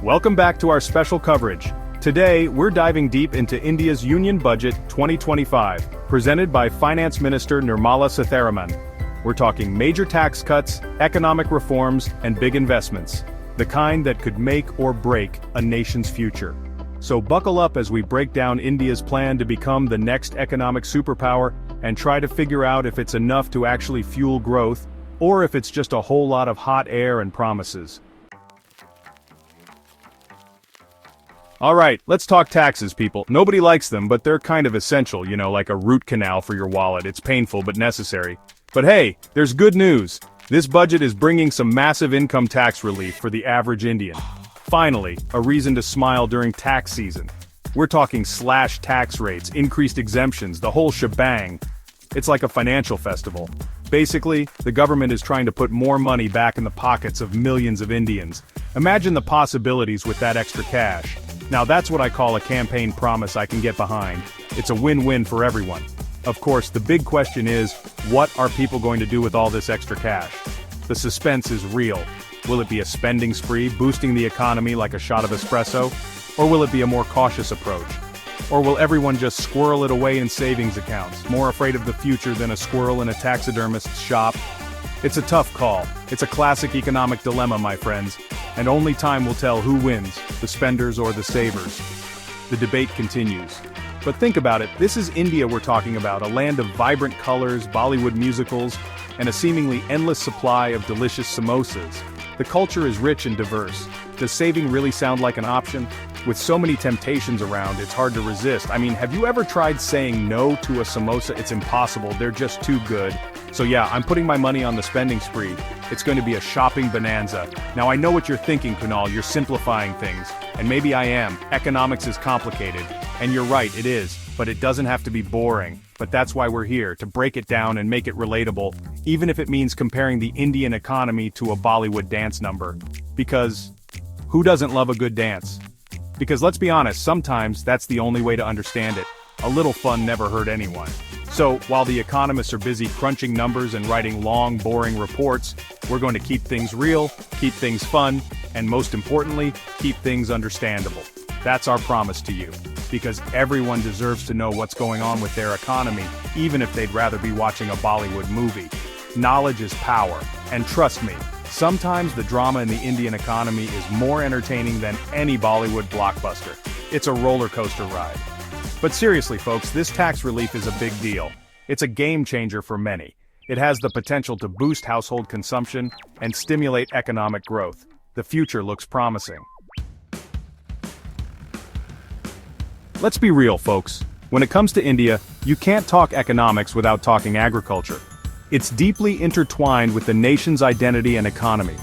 Welcome back to our special coverage. Today, we're diving deep into India's Union Budget 2025, presented by Finance Minister Nirmala Sitharaman. We're talking major tax cuts, economic reforms, and big investments, the kind that could make or break a nation's future. So buckle up as we break down India's plan to become the next economic superpower and try to figure out if it's enough to actually fuel growth, or if it's just a whole lot of hot air and promises. Alright, let's talk taxes, people. Nobody likes them, but they're kind of essential, like a root canal for your wallet. It's painful but necessary. But hey, there's good news. This budget is bringing some massive income tax relief for the average Indian. Finally, a reason to smile during tax season. We're talking slashed tax rates, increased exemptions, the whole shebang. It's like a financial festival. Basically, the government is trying to put more money back in the pockets of millions of Indians. Imagine the possibilities with that extra cash. Now that's what I call a campaign promise I can get behind. It's a win-win for everyone. Of course, the big question is, what are people going to do with all this extra cash? The suspense is real. Will it be a spending spree, boosting the economy like a shot of espresso? Or will it be a more cautious approach? Or will everyone just squirrel it away in savings accounts, more afraid of the future than a squirrel in a taxidermist's shop? It's a tough call. It's a classic economic dilemma, my friends. And only time will tell who wins, the spenders or the savers. The debate continues. But think about it, this is India we're talking about, a land of vibrant colors, Bollywood musicals, and a seemingly endless supply of delicious samosas. The culture is rich and diverse. Does saving really sound like an option? With so many temptations around, it's hard to resist. I mean, have you ever tried saying no to a samosa? It's impossible, they're just too good. So yeah, I'm putting my money on the spending spree. It's going to be a shopping bonanza. Now I know what you're thinking, Kunal, you're simplifying things. And maybe I am. Economics is complicated. And you're right, it is. But it doesn't have to be boring. But that's why we're here, to break it down and make it relatable, even if it means comparing the Indian economy to a Bollywood dance number. Because who doesn't love a good dance? Because let's be honest, sometimes that's the only way to understand it. A little fun never hurt anyone. So, while the economists are busy crunching numbers and writing long, boring reports, we're going to keep things real, keep things fun, and most importantly, keep things understandable. That's our promise to you. Because everyone deserves to know what's going on with their economy, even if they'd rather be watching a Bollywood movie. Knowledge is power, and trust me, sometimes the drama in the Indian economy is more entertaining than any Bollywood blockbuster. It's a roller coaster ride. But seriously folks, this tax relief is a big deal. It's a game changer for many. It has the potential to boost household consumption and stimulate economic growth. The future looks promising. Let's be real, folks. When it comes to India, you can't talk economics without talking agriculture. It's deeply intertwined with the nation's identity and economy.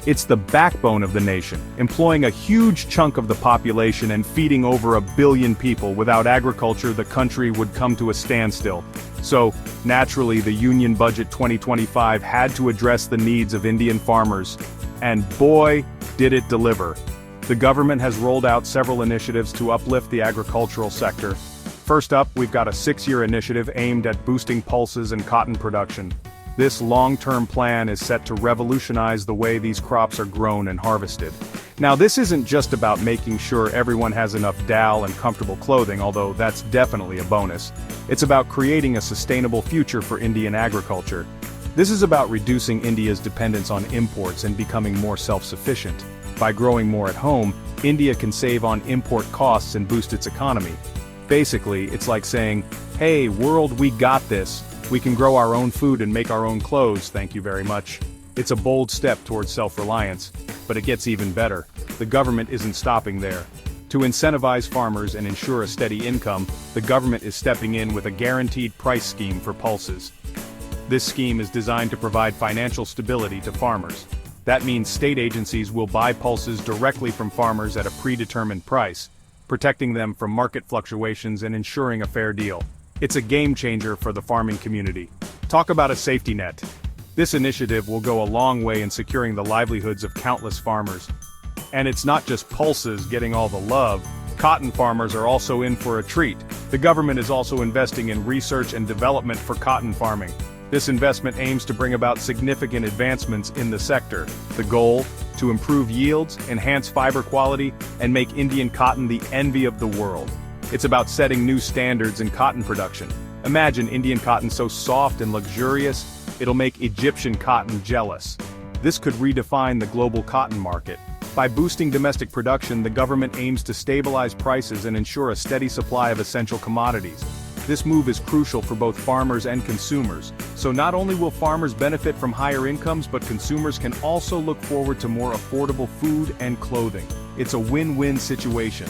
It's the backbone of the nation, employing a huge chunk of the population and feeding over 1 billion people. Without agriculture, the country would come to a standstill. So, naturally, the Union Budget 2025 had to address the needs of Indian farmers. And boy, did it deliver. The government has rolled out several initiatives to uplift the agricultural sector. First up, we've got a 6-year initiative aimed at boosting pulses and cotton production. This long-term plan is set to revolutionize the way these crops are grown and harvested. Now this isn't just about making sure everyone has enough dal and comfortable clothing, although that's definitely a bonus. It's about creating a sustainable future for Indian agriculture. This is about reducing India's dependence on imports and becoming more self-sufficient. By growing more at home, India can save on import costs and boost its economy. Basically, it's like saying, hey world, we got this. We can grow our own food and make our own clothes, thank you very much. It's a bold step towards self-reliance, but it gets even better. The government isn't stopping there. To incentivize farmers and ensure a steady income, the government is stepping in with a guaranteed price scheme for pulses. This scheme is designed to provide financial stability to farmers. That means state agencies will buy pulses directly from farmers at a predetermined price, protecting them from market fluctuations and ensuring a fair deal. It's a game changer for the farming community. Talk about a safety net. This initiative will go a long way in securing the livelihoods of countless farmers. And it's not just pulses getting all the love. Cotton farmers are also in for a treat. The government is also investing in research and development for cotton farming. This investment aims to bring about significant advancements in the sector. The goal? to improve yields, enhance fiber quality, and make Indian cotton the envy of the world. It's about setting new standards in cotton production. Imagine Indian cotton so soft and luxurious, it'll make Egyptian cotton jealous. This could redefine the global cotton market. By boosting domestic production, the government aims to stabilize prices and ensure a steady supply of essential commodities. This move is crucial for both farmers and consumers, so not only will farmers benefit from higher incomes, but consumers can also look forward to more affordable food and clothing. It's a win-win situation.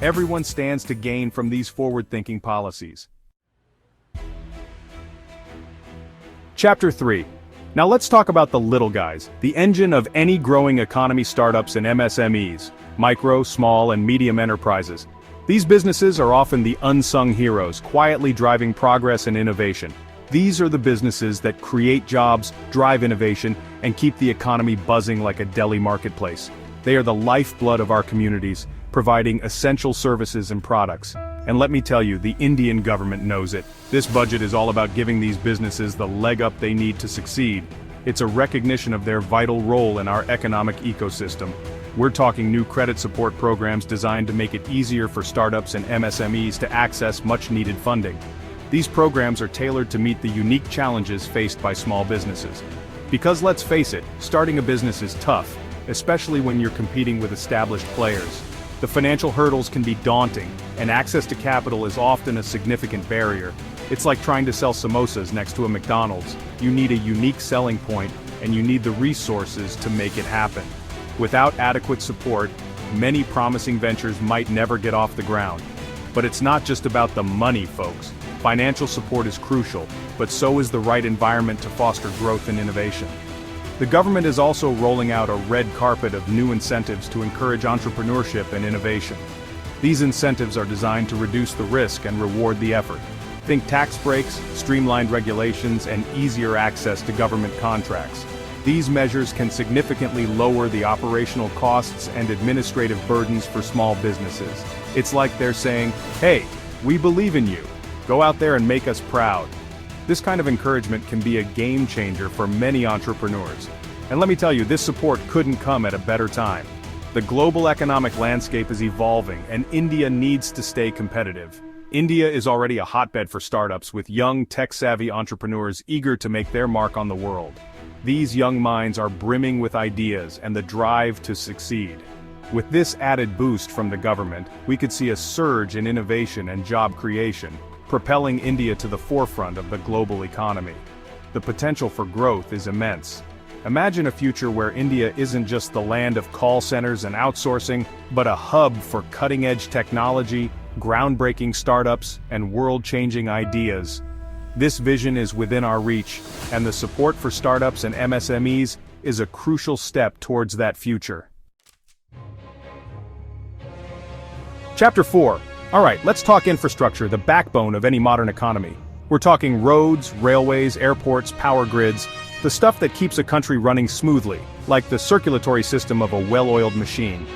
Everyone stands to gain from these forward-thinking policies. Chapter 3. Now let's talk about the little guys, the engine of any growing economy: startups and MSMEs, micro, small, and medium enterprises. These businesses are often the unsung heroes, quietly driving progress and innovation. These are the businesses that create jobs, drive innovation, and keep the economy buzzing like a deli marketplace. They are the lifeblood of our communities, providing essential services and products. And let me tell you, the Indian government knows it. This budget is all about giving these businesses the leg up they need to succeed. It's a recognition of their vital role in our economic ecosystem. We're talking new credit support programs designed to make it easier for startups and MSMEs to access much-needed funding. These programs are tailored to meet the unique challenges faced by small businesses. Because let's face it, starting a business is tough, especially when you're competing with established players. The financial hurdles can be daunting, and access to capital is often a significant barrier. It's like trying to sell samosas next to a McDonald's. You need a unique selling point, and you need the resources to make it happen. Without adequate support, many promising ventures might never get off the ground. But it's not just about the money, folks. Financial support is crucial, but so is the right environment to foster growth and innovation. The government is also rolling out a red carpet of new incentives to encourage entrepreneurship and innovation. These incentives are designed to reduce the risk and reward the effort. Think tax breaks, streamlined regulations, and easier access to government contracts. These measures can significantly lower the operational costs and administrative burdens for small businesses. It's like they're saying, "Hey, we believe in you. Go out there and make us proud." This kind of encouragement can be a game changer for many entrepreneurs. And let me tell you, this support couldn't come at a better time. The global economic landscape is evolving, and India needs to stay competitive. India is already a hotbed for startups, with young, tech-savvy entrepreneurs eager to make their mark on the world. These young minds are brimming with ideas and the drive to succeed. With this added boost from the government, we could see a surge in innovation and job creation, propelling India to the forefront of the global economy. The potential for growth is immense. Imagine a future where India isn't just the land of call centers and outsourcing, but a hub for cutting-edge technology, groundbreaking startups, and world-changing ideas. This vision is within our reach, and the support for startups and MSMEs is a crucial step towards that future. Chapter 4. Alright, let's talk infrastructure, the backbone of any modern economy. We're talking roads, railways, airports, power grids, the stuff that keeps a country running smoothly, like the circulatory system of a well-oiled machine.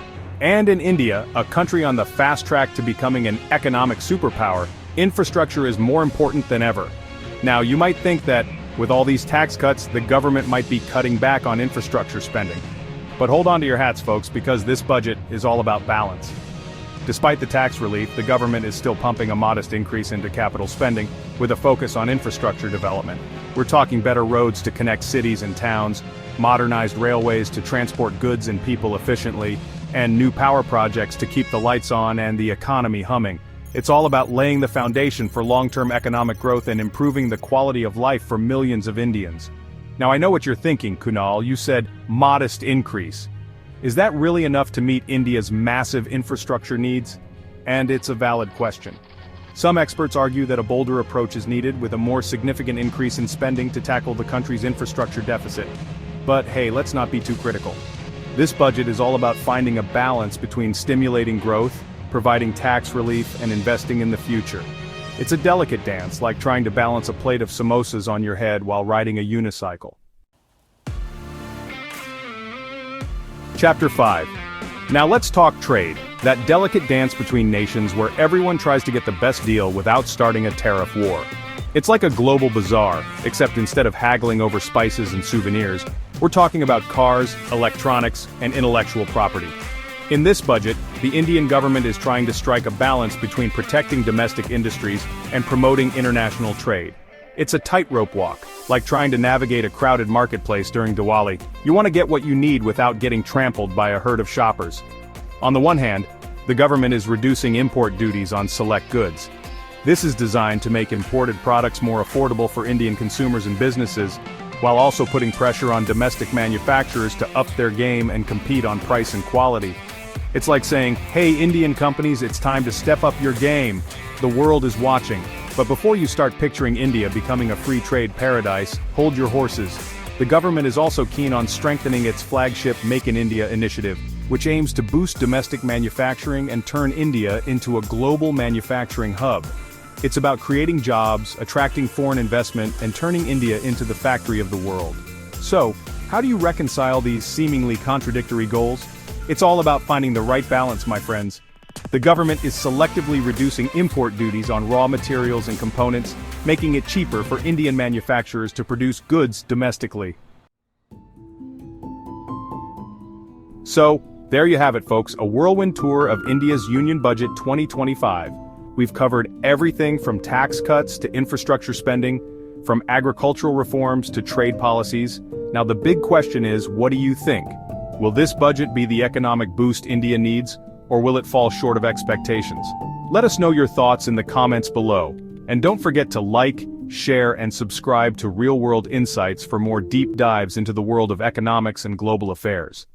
And in India, a country on the fast track to becoming an economic superpower, infrastructure is more important than ever. Now, you might think that, with all these tax cuts, the government might be cutting back on infrastructure spending. But hold on to your hats, folks, because this budget is all about balance. Despite the tax relief, the government is still pumping a modest increase into capital spending, with a focus on infrastructure development. We're talking better roads to connect cities and towns, modernized railways to transport goods and people efficiently, and new power projects to keep the lights on and the economy humming. It's all about laying the foundation for long-term economic growth and improving the quality of life for millions of Indians. Now I know what you're thinking, Kunal. You said, modest increase. Is that really enough to meet India's massive infrastructure needs? And it's a valid question. Some experts argue that a bolder approach is needed, with a more significant increase in spending to tackle the country's infrastructure deficit. But hey, let's not be too critical. This budget is all about finding a balance between stimulating growth, providing tax relief, and investing in the future. It's a delicate dance, like trying to balance a plate of samosas on your head while riding a unicycle. Chapter 5. Now let's talk trade, that delicate dance between nations where everyone tries to get the best deal without starting a tariff war. It's like a global bazaar, except instead of haggling over spices and souvenirs, We're talking about cars, electronics, and intellectual property. In this budget, the Indian government is trying to strike a balance between protecting domestic industries and promoting international trade. It's a tightrope walk, like trying to navigate a crowded marketplace during Diwali. You want to get what you need without getting trampled by a herd of shoppers. On the one hand, the government is reducing import duties on select goods. This is designed to make imported products more affordable for Indian consumers and businesses, while also putting pressure on domestic manufacturers to up their game and compete on price and quality. It's like saying, hey Indian companies, it's time to step up your game. The world is watching. But before you start picturing India becoming a free trade paradise, hold your horses. The government is also keen on strengthening its flagship Make in India initiative, which aims to boost domestic manufacturing and turn India into a global manufacturing hub. It's about creating jobs, attracting foreign investment, and turning India into the factory of the world. So, how do you reconcile these seemingly contradictory goals? It's all about finding the right balance, my friends. The government is selectively reducing import duties on raw materials and components, making it cheaper for Indian manufacturers to produce goods domestically. So, there you have it folks, a whirlwind tour of India's Union Budget 2025. We've covered everything from tax cuts to infrastructure spending, from agricultural reforms to trade policies. Now the big question is, what do you think? Will this budget be the economic boost India needs, or will it fall short of expectations? Let us know your thoughts in the comments below, and don't forget to like, share, and subscribe to Real World Insights for more deep dives into the world of economics and global affairs.